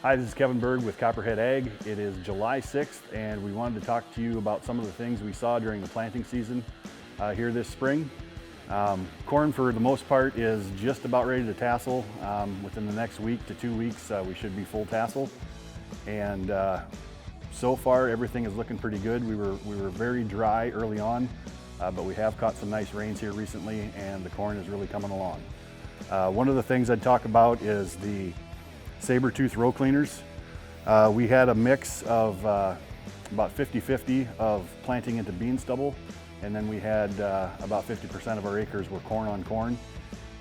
Hi, this is Kevin Berg with Copperhead Ag. It is July 6th and we wanted to talk to you about some of the things we saw during the planting season here this spring. Corn for the most part is just about ready to tassel. Within the next week to 2 weeks we should be full tassel, and so far everything is looking pretty good. We were very dry early on, but we have caught some nice rains here recently and the corn is really coming along. One of the things I'd talk about is the saber-tooth row cleaners. We had a mix of about 50-50 of planting into bean stubble, and then we had about 50% of our acres were corn on corn,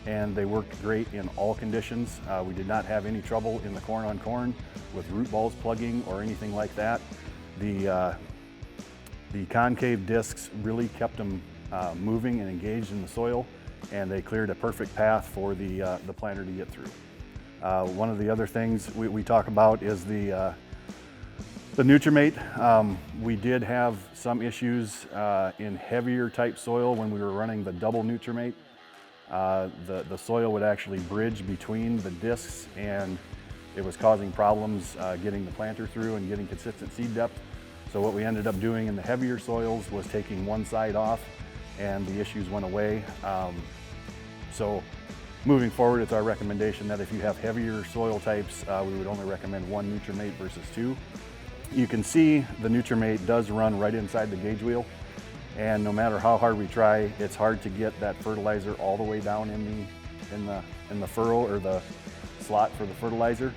and they worked great in all conditions. We did not have any trouble in the corn on corn with root balls plugging or anything like that. The concave discs really kept them moving and engaged in the soil, and they cleared a perfect path for the planter to get through. One of the other things we talk about is the Nutrimate. We did have some issues in heavier type soil when we were running the double Nutrimate. The soil would actually bridge between the discs, and it was causing problems getting the planter through and getting consistent seed depth. So what we ended up doing in the heavier soils was taking one side off, and the issues went away. So moving forward, it's our recommendation that if you have heavier soil types, we would only recommend one Nutrimate versus two. You can see the Nutrimate does run right inside the gauge wheel, and no matter how hard we try, it's hard to get that fertilizer all the way down in the furrow or the slot for the fertilizer.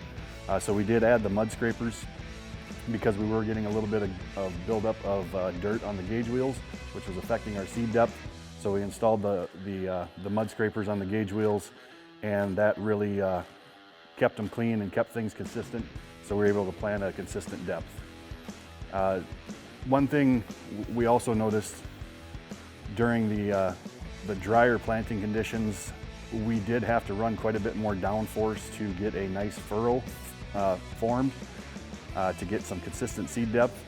So we did add the mud scrapers because we were getting a little bit of buildup of dirt on the gauge wheels, which was affecting our seed depth. So we installed the mud scrapers on the gauge wheels, and that really kept them clean and kept things consistent. So we were able to plant a consistent depth. One thing we also noticed during the drier planting conditions, we did have to run quite a bit more downforce to get a nice furrow formed, to get some consistent seed depth,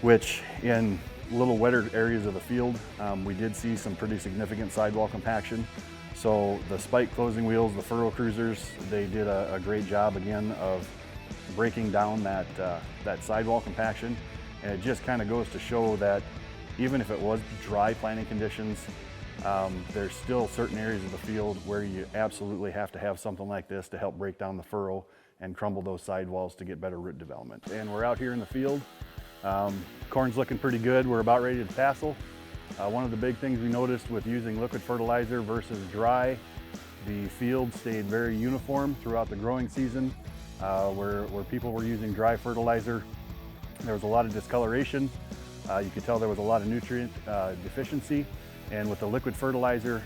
which in little wetter areas of the field, we did see some pretty significant sidewall compaction. So the spike closing wheels, the furrow cruisers, they did a great job again of breaking down that sidewall compaction. And it just kind of goes to show that even if it was dry planting conditions, there's still certain areas of the field where you absolutely have to have something like this to help break down the furrow and crumble those sidewalls to get better root development. And we're out here in the field. Corn's looking pretty good. We're about ready to tassel. One of the big things we noticed with using liquid fertilizer versus dry, the field stayed very uniform throughout the growing season. Where people were using dry fertilizer, there was a lot of discoloration. You could tell there was a lot of nutrient deficiency. And with the liquid fertilizer,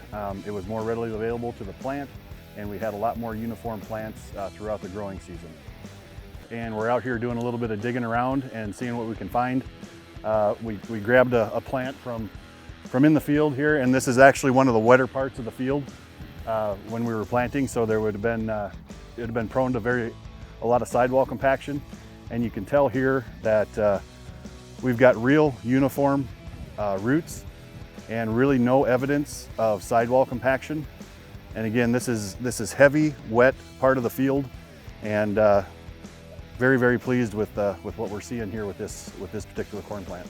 it was more readily available to the plant, and we had a lot more uniform plants throughout the growing season. And we're out here doing a little bit of digging around and seeing what we can find. We grabbed a plant from in the field here, and this is actually one of the wetter parts of the field when we were planting, so there would have been it would have been prone to a lot of sidewall compaction. And you can tell here that we've got real uniform roots and really no evidence of sidewall compaction. And again, this is heavy, wet part of the field, and very, very pleased with what we're seeing here with this particular corn plant.